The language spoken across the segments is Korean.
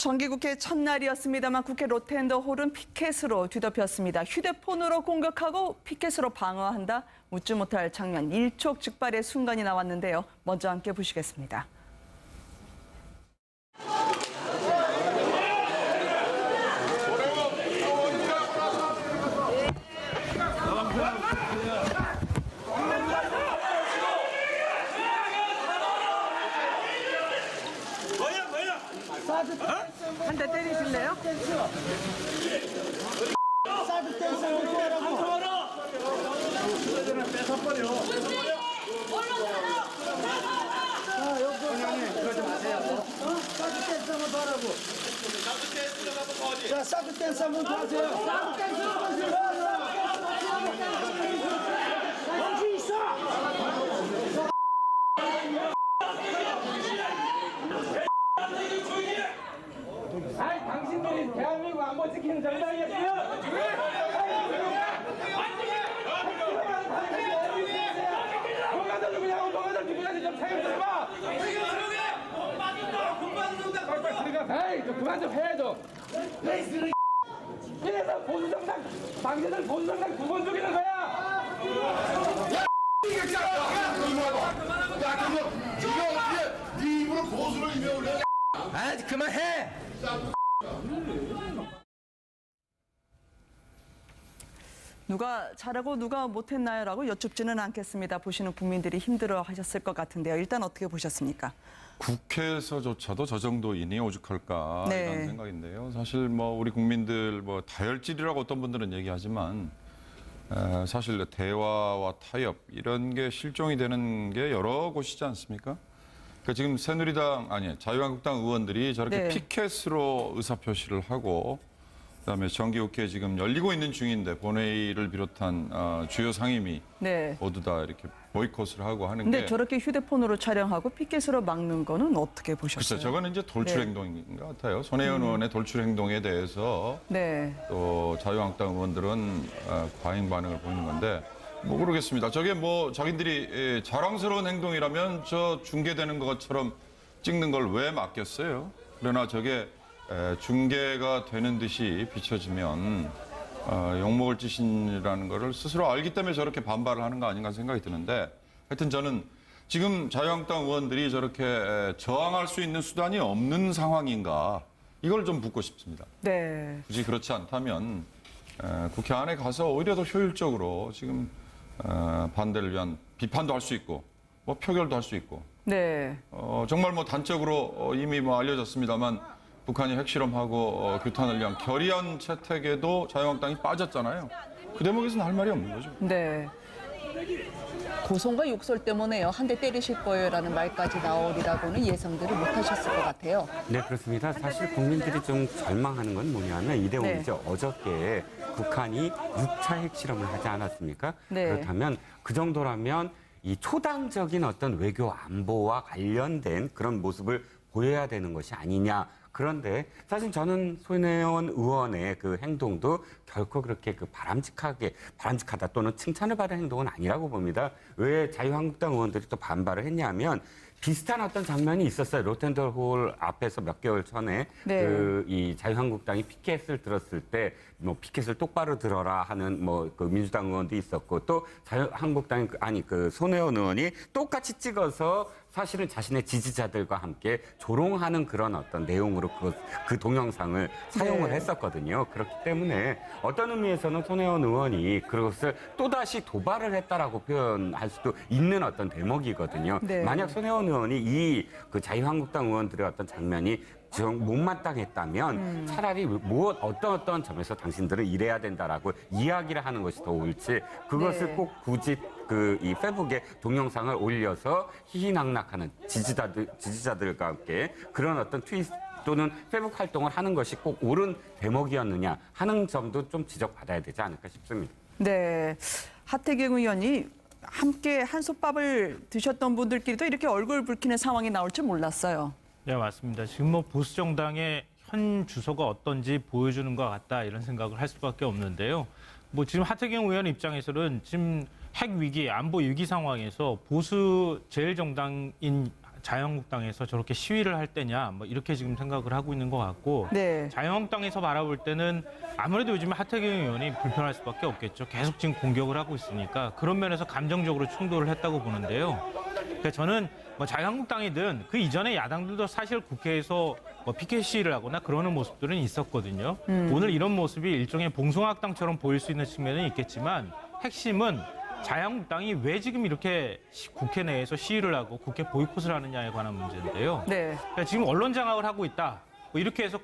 정기국회 첫날이었습니다만 국회 로텐더홀은 피켓으로 뒤덮였습니다. 휴대폰으로 공격하고 피켓으로 방어한다? 묻지 못할 장면, 일촉즉발의 순간이 나왔는데요. 먼저 함께 보시겠습니다. 한 대 때리실래요? 사드 댄스 한번 하라고. 뺏어버려. 자, 여기 형님 그러지 마세요. 사드 댄스 한번 하라고. 자, 사드 댄스 한번 하세요. 사드 댄스 멈추 있어. 아니 당신들이 대한민국 안보 지키는 정당이었어요? 동아들 누구냐고 동아들 누구냐고 좀 생각해봐. 에이 좀 그만 좀 해 좀. 이래서 보수정당 당신들 보수정당 두 번 죽이는 거야. 야, 그거 네가 네 입으로 보수를 입에 아 그만해. 누가 잘하고 누가 못했나요? 라고 여쭙지는 않겠습니다. 보시는 국민들이 힘들어하셨을 것 같은데요. 일단 어떻게 보셨습니까? 국회에서조차도 저 정도인이 오죽할까 네. 이런 생각인데요. 사실 뭐 우리 국민들 뭐 다혈질이라고 어떤 분들은 얘기하지만 사실 대화와 타협 이런 게 실종이 되는 게 여러 곳이지 않습니까? 그러니까 지금 새누리당 아니 자유한국당 의원들이 저렇게 네. 피켓으로 의사표시를 하고 그다음에 정기국회 지금 열리고 있는 중인데 본회의를 비롯한 주요 상임위 네. 모두 다 이렇게 보이콧을 하고 하는 근데 게 저렇게 휴대폰으로 촬영하고 피켓으로 막는 거는 어떻게 보셨어요? 글쎄, 저거는 이제 돌출 네. 행동인 것 같아요. 손혜원 의원의 돌출 행동에 대해서 네. 또 자유한국당 의원들은 과잉 반응을 보이는 건데 뭐 모르겠습니다. 저게 뭐 자기들이 자랑스러운 행동이라면 저 중계되는 것처럼 찍는 걸 왜 맡겼어요? 그러나 저게 중계가 되는 듯이 비춰지면 욕먹을 짓이라는 거를 스스로 알기 때문에 저렇게 반발을 하는 거 아닌가 생각이 드는데 하여튼 저는 지금 자유한국당 의원들이 저렇게 저항할 수 있는 수단이 없는 상황인가 이걸 좀 묻고 싶습니다. 네. 굳이 그렇지 않다면 국회 안에 가서 오히려 더 효율적으로 지금 반대를 위한 비판도 할 수 있고 뭐 표결도 할 수 있고 네. 정말 뭐 단적으로 이미 뭐 알려졌습니다만 북한이 핵실험하고 규탄을 위한 결의안 채택에도 자유한국당이 빠졌잖아요. 그 대목에서는 할 말이 없는 거죠. 네. 고성과 욕설 때문에요. 한 대 때리실 거예요라는 말까지 나오리라고는 예상들을 못하셨을 것 같아요. 네, 그렇습니다. 사실 국민들이 좀 절망하는 건 뭐냐면 이 내용이죠. 어저께 북한이 6차 핵실험을 하지 않았습니까? 네. 그렇다면 그 정도라면 이 초당적인 어떤 외교 안보와 관련된 그런 모습을 보여야 되는 것이 아니냐. 그런데 사실 저는 손혜원 의원의 그 행동도 결코 그렇게 그 바람직하다 또는 칭찬을 받을 행동은 아니라고 봅니다. 왜 자유한국당 의원들이 또 반발을 했냐면 비슷한 어떤 장면이 있었어요. 로텐더홀 앞에서 몇 개월 전에 네. 이 자유한국당이 피켓을 들었을 때 뭐 피켓을 똑바로 들어라 하는 뭐 그 민주당 의원도 있었고 또 자유한국당 그 손혜원 의원이 똑같이 찍어서 사실은 자신의 지지자들과 함께 조롱하는 그런 어떤 내용으로 그 동영상을 사용을 네. 했었거든요. 그렇기 때문에 어떤 의미에서는 손혜원 의원이 그것을 또다시 도발을 했다라고 표현할 수도 있는 어떤 대목이거든요. 네. 만약 손혜원 의원이 그 자유한국당 의원들의 어떤 장면이 좀 못마땅했다면 차라리 어떤 점에서 당신들은 이래야 된다라고 이야기를 하는 것이 더 옳지 그것을 네. 꼭 굳이 이 페북에 동영상을 올려서 희희낙낙하는 지지자들과 함께 그런 어떤 트윗 또는 페북 활동을 하는 것이 꼭 옳은 대목이었느냐 하는 점도 좀 지적받아야 되지 않을까 싶습니다. 네. 하태경 의원이 함께 한솥밥을 드셨던 분들끼리도 이렇게 얼굴 붉히는 상황이 나올 줄 몰랐어요. 네, 맞습니다. 지금 뭐 보수 정당의 현 주소가 어떤지 보여주는 것 같다 이런 생각을 할 수밖에 없는데요. 뭐 지금 하태경 의원 입장에서는 지금 핵 위기, 안보 위기 상황에서 보수 제일 정당인 자유한국당에서 저렇게 시위를 할 때냐 뭐 이렇게 지금 생각을 하고 있는 것 같고 네. 자유한국당에서 바라볼 때는 아무래도 요즘에 하태경 의원이 불편할 수밖에 없겠죠. 계속 지금 공격을 하고 있으니까 그런 면에서 감정적으로 충돌을 했다고 보는데요. 그러니까 저는 뭐 자유한국당이든 그 이전에 야당들도 사실 국회에서 뭐 피켓 시위를 하거나 그러는 모습들은 있었거든요. 오늘 이런 모습이 일종의 봉숭아학당처럼 보일 수 있는 측면은 있겠지만 핵심은 자유한국당이 왜 지금 이렇게 국회 내에서 시위를 하고 국회 보이콧을 하느냐에 관한 문제인데요. 네. 그러니까 지금 언론 장악을 하고 있다. 뭐 이렇게 해서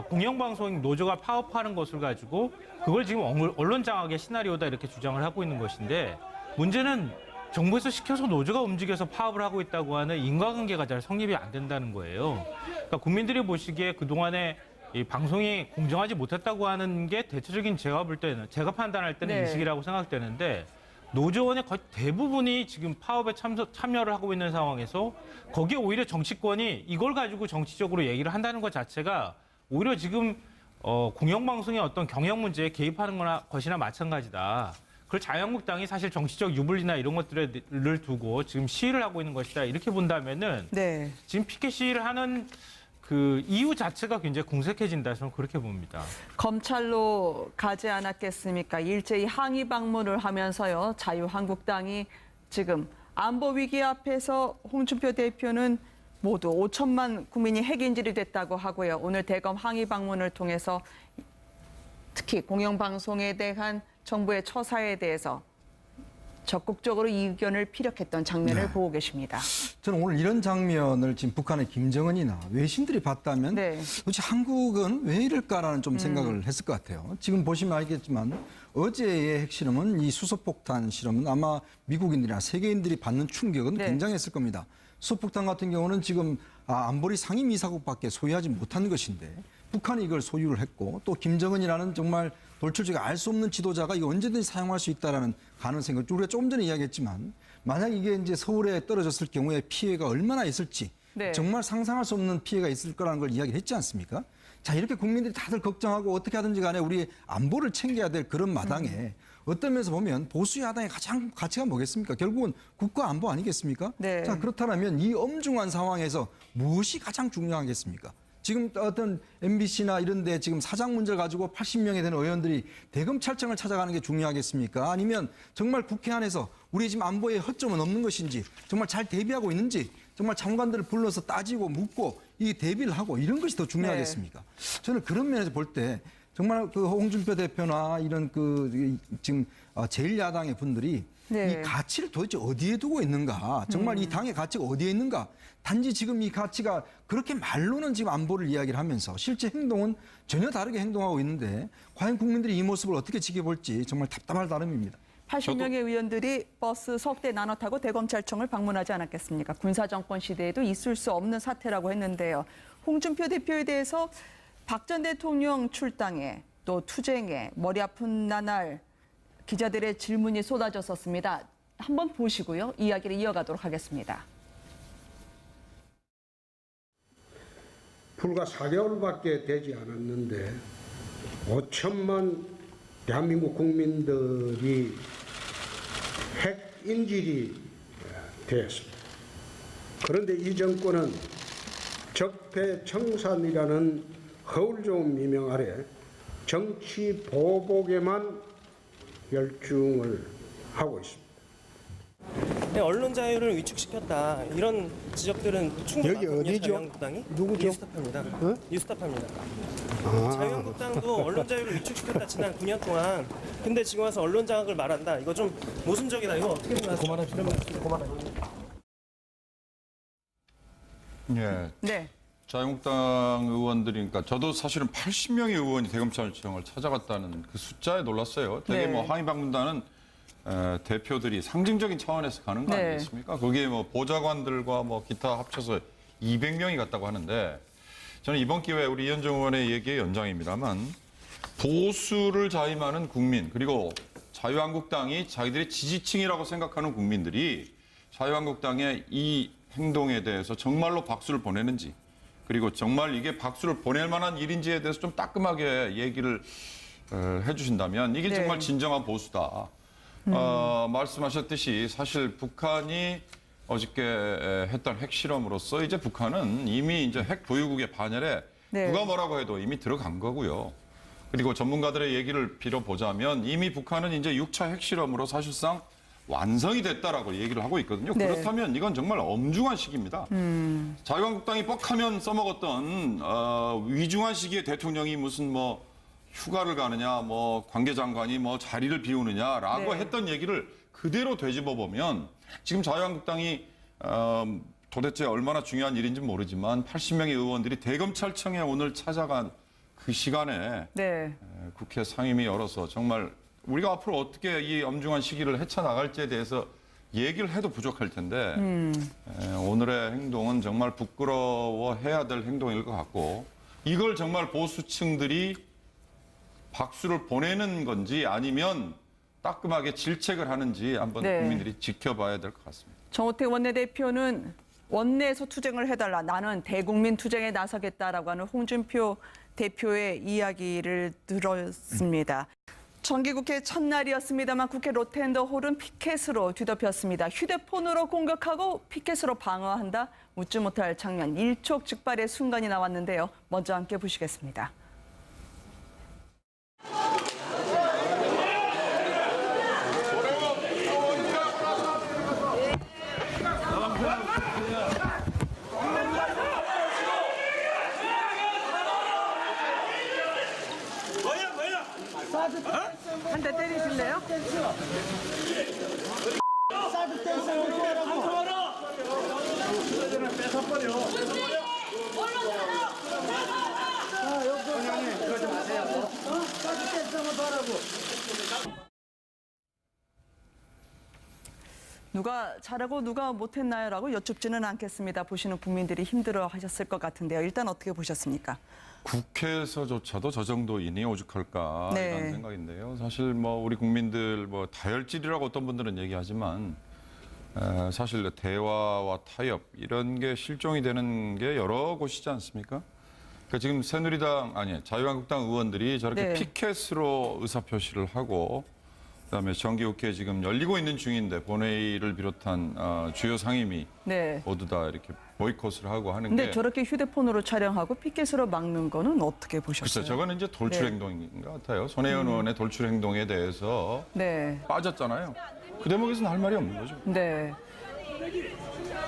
공영방송 노조가 파업하는 것을 가지고 그걸 지금 언론 장악의 시나리오다 이렇게 주장을 하고 있는 것인데 문제는 정부에서 시켜서 노조가 움직여서 파업을 하고 있다고 하는 인과관계가 잘 성립이 안 된다는 거예요. 그러니까 국민들이 보시기에 그동안에 이 방송이 공정하지 못했다고 하는 게 대체적인 제가 볼 때는 제가 판단할 때는 네. 인식이라고 생각되는데 노조원의 거의 대부분이 지금 파업에 참여를 하고 있는 상황에서 거기에 오히려 정치권이 이걸 가지고 정치적으로 얘기를 한다는 것 자체가 오히려 지금 공영방송의 어떤 경영 문제에 개입하는 것이나 마찬가지다. 그걸 자유한국당이 사실 정치적 유불리나 이런 것들을 두고 지금 시위를 하고 있는 것이다. 이렇게 본다면은 네. 지금 피켓 시위를 하는 그 이유 자체가 굉장히 궁색해진다. 저는 그렇게 봅니다. 검찰로 가지 않았겠습니까? 일제히 항의 방문을 하면서요. 자유한국당이 지금 안보 위기 앞에서 홍준표 대표는 모두 5천만 국민이 핵인질이 됐다고 하고요. 오늘 대검 항의 방문을 통해서 특히 공영방송에 대한 정부의 처사에 대해서 적극적으로 의견을 피력했던 장면을 네. 보고 계십니다. 저는 오늘 이런 장면을 지금 북한의 김정은이나 외신들이 봤다면 네. 도대체 한국은 왜 이럴까라는 좀 생각을 했을 것 같아요. 지금 보시면 알겠지만 어제의 핵실험은 이 수소폭탄 실험은 아마 미국인들이나 세계인들이 받는 충격은 네. 굉장했을 겁니다. 수소폭탄 같은 경우는 지금 안보리 상임이사국밖에 소유하지 못한 것인데 북한이 이걸 소유를 했고 또 김정은이라는 정말 돌출제가 알 수 없는 지도자가 이거 언제든지 사용할 수 있다라는 가능성을 우리가 조금 전에 이야기했지만 만약 이게 이제 서울에 떨어졌을 경우에 피해가 얼마나 있을지 네. 정말 상상할 수 없는 피해가 있을 거라는 걸 이야기를 했지 않습니까? 자, 이렇게 국민들이 다들 걱정하고 어떻게 하든지 간에 우리 안보를 챙겨야 될 그런 마당에 어떤 면에서 보면 보수 야당의 가장 가치가 뭐겠습니까? 결국은 국가 안보 아니겠습니까? 네. 자, 그렇다면 이 엄중한 상황에서 무엇이 가장 중요하겠습니까? 지금 어떤 MBC나 이런 데 지금 사장 문제를 가지고 80명에 되는 의원들이 대검찰청을 찾아가는 게 중요하겠습니까? 아니면 정말 국회 안에서 우리 지금 안보에 허점은 없는 것인지 정말 잘 대비하고 있는지 정말 장관들을 불러서 따지고 묻고 이 대비를 하고 이런 것이 더 중요하겠습니까? 저는 그런 면에서 볼 때 정말 그 홍준표 대표나 이런 그 지금 제1야당의 분들이 네. 이 가치를 도대체 어디에 두고 있는가? 정말 이 당의 가치가 어디에 있는가? 단지 지금 이 가치가 그렇게 말로는 지금 안보를 이야기를 하면서 실제 행동은 전혀 다르게 행동하고 있는데 과연 국민들이 이 모습을 어떻게 지켜볼지 정말 답답할 따름입니다. 80명의 의원들이 버스 석 대 나눠 타고 대검찰청을 방문하지 않았겠습니까? 군사정권 시대에도 있을 수 없는 사태라고 했는데요. 홍준표 대표에 대해서 박 전 대통령 출당에 또 투쟁에 머리 아픈 나날 기자들의 질문이 쏟아졌었습니다. 한번 보시고요. 이야기를 이어가도록 하겠습니다. 불과 4개월밖에 되지 않았는데 5천만 대한민국 국민들이 핵인질이 되었습니다. 그런데 이 정권은 적폐청산이라는 허울 좋은 미명 아래 정치 보복에만 열중을 하고 있습니다. 네, 언론 자유를 위축시켰다 이런 지적들은 충분히 여기 어디죠? 자유한국당이 누구죠? 뉴스타파입니다. 어? 뉴스타파입니다. 아, 자유한국당도 언론 자유를 위축시켰다 지난 9년 동안. 근데 지금 와서 언론 장악을 말한다. 이거 좀 모순적이다. 이거 어떻게 생각하세요? 그만하시죠. 예. 네. 자유한국당 의원들이니까 저도 사실은 80명의 의원이 대검찰청을 찾아갔다는 그 숫자에 놀랐어요. 되게 네. 뭐 항의 방문단은 대표들이 상징적인 차원에서 가는 거 네. 아니겠습니까? 거기에 뭐 보좌관들과 뭐 기타 합쳐서 200명이 갔다고 하는데 저는 이번 기회에 우리 이현정 의원의 얘기의 연장입니다만 보수를 자임하는 국민 그리고 자유한국당이 자기들의 지지층이라고 생각하는 국민들이 자유한국당의 이 행동에 대해서 정말로 박수를 보내는지 그리고 정말 이게 박수를 보낼 만한 일인지에 대해서 좀 따끔하게 얘기를 해주신다면 이게 네. 정말 진정한 보수다. 말씀하셨듯이 사실 북한이 어저께 했던 핵실험으로서 이제 북한은 이미 이제 핵 보유국의 반열에 네. 누가 뭐라고 해도 이미 들어간 거고요. 그리고 전문가들의 얘기를 빌어보자면 이미 북한은 이제 6차 핵실험으로 사실상 완성이 됐다라고 얘기를 하고 있거든요. 네. 그렇다면 이건 정말 엄중한 시기입니다. 자유한국당이 뻑하면 써먹었던 위중한 시기에 대통령이 무슨 뭐 휴가를 가느냐, 뭐 관계장관이 뭐 자리를 비우느냐라고 네. 했던 얘기를 그대로 되짚어 보면 지금 자유한국당이 도대체 얼마나 중요한 일인지 모르지만 80명의 의원들이 대검찰청에 오늘 찾아간 그 시간에 네. 국회 상임위 열어서 정말 우리가 앞으로 어떻게 이 엄중한 시기를 헤쳐나갈지에 대해서 얘기를 해도 부족할 텐데 오늘의 행동은 정말 부끄러워해야 될 행동일 것 같고 이걸 정말 보수층들이 박수를 보내는 건지 아니면 따끔하게 질책을 하는지 한번 네. 국민들이 지켜봐야 될 것 같습니다. 정호택 원내대표는 원내에서 투쟁을 해달라. 나는 대국민 투쟁에 나서겠다라고 하는 홍준표 대표의 이야기를 들었습니다. 정기국회 첫날이었습니다만 국회 로텐더홀은 피켓으로 뒤덮였습니다. 휴대폰으로 공격하고 피켓으로 방어한다. 묻지 못할 장면, 일촉즉발의 순간이 나왔는데요. 먼저 함께 보시겠습니다. 한 대 때리실래요? 누가 잘하고 누가 못했나요? 라고 여쭙지는 않겠습니다. 보시는 국민들이 힘들어하셨을 것 같은데요. 일단 어떻게 보셨습니까? 국회에서조차도 저 정도인이 오죽할까 네. 이런 생각인데요. 사실 뭐 우리 국민들 뭐 다혈질이라고 어떤 분들은 얘기하지만 사실 대화와 타협 이런 게 실종이 되는 게 여러 곳이지 않습니까? 그러니까 지금 새누리당 아니 자유한국당 의원들이 저렇게 네. 피켓으로 의사표시를 하고 그다음에 정기국회 지금 열리고 있는 중인데 본회의를 비롯한 주요 상임위 네. 모두 다 이렇게 보이콧을 하고 하는 근데 게 저렇게 휴대폰으로 촬영하고 피켓으로 막는 거는 어떻게 보셨어요? 글쎄, 저거는 이제 돌출 네. 행동인 것 같아요. 손혜원 의원의 돌출 행동에 대해서 네. 빠졌잖아요. 그 대목에서는 할 말이 없는 거죠. 네.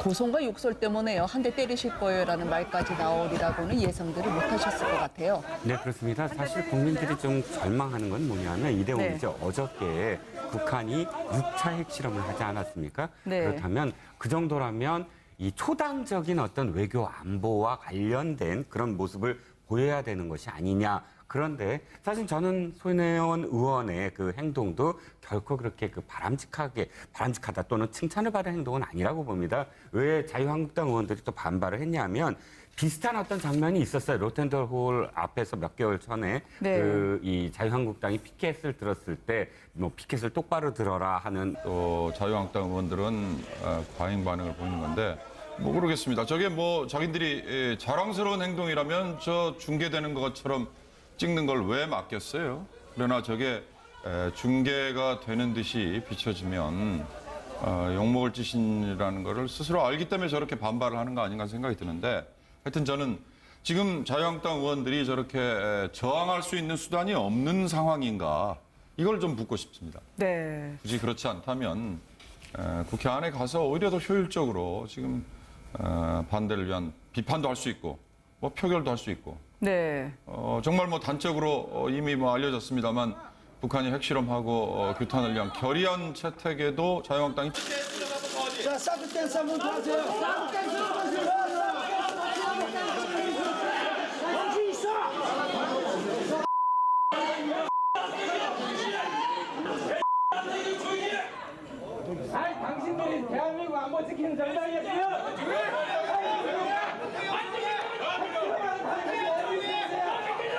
고성과 욕설 때문에요. 한 대 때리실 거예요라는 말까지 나오리라고는 예상들을 못하셨을 것 같아요. 네, 그렇습니다. 사실 국민들이 좀 절망하는 건 뭐냐면 이대용이죠. 네. 어저께 북한이 6차 핵실험을 하지 않았습니까? 네. 그렇다면 그 정도라면 이 초당적인 어떤 외교 안보와 관련된 그런 모습을 보여야 되는 것이 아니냐. 그런데 사실 저는 손혜원 의원의 그 행동도 결코 그렇게 그 바람직하다 또는 칭찬을 받을 행동은 아니라고 봅니다. 왜 자유한국당 의원들이 또 반발을 했냐면 비슷한 어떤 장면이 있었어요. 로텐더홀 앞에서 몇 개월 전에 네. 이 자유한국당이 피켓을 들었을 때 뭐 피켓을 똑바로 들어라 하는 또 자유한국당 의원들은 과잉 반응을 보이는 건데 뭐 모르겠습니다. 저게 뭐 자기들이 자랑스러운 행동이라면 저 중계되는 것처럼 찍는 걸 왜 맡겼어요? 그러나 저게 중계가 되는 듯이 비춰지면 욕먹을 짓이라는 거를 스스로 알기 때문에 저렇게 반발을 하는 거 아닌가 생각이 드는데 하여튼 저는 지금 자유한국당 의원들이 저렇게 저항할 수 있는 수단이 없는 상황인가 이걸 좀 묻고 싶습니다. 네. 굳이 그렇지 않다면 국회 안에 가서 오히려 더 효율적으로 지금 반대를 위한 비판도 할 수 있고 뭐 표결도 할 수 있고 네. 정말 뭐 단적으로 이미 뭐 알려졌습니다만 북한이 핵실험하고 규탄을 위한 결의안 채택에도 자유한국당이 자, 사드 댄스 한번 더 하세요. 사드 댄스 하세요. 멈추 있어. 아이, 당신들이 대한민국 안보 지키는 정당이었어요.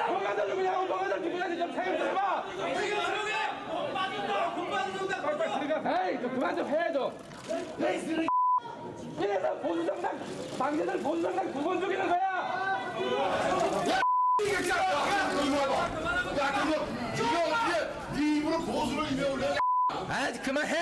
뭐가 더 누구냐고, 뭐가 더 누구냐고 좀 생각 좀 해봐. 에이, 좀 그만 좀 해야죠. 이래서 보수정당, 당신들 보수정당 두 번 죽이는 거야. 야, 그거 네가 어떻게 네 입으로 고수를 임명을 해? 아, 그만해.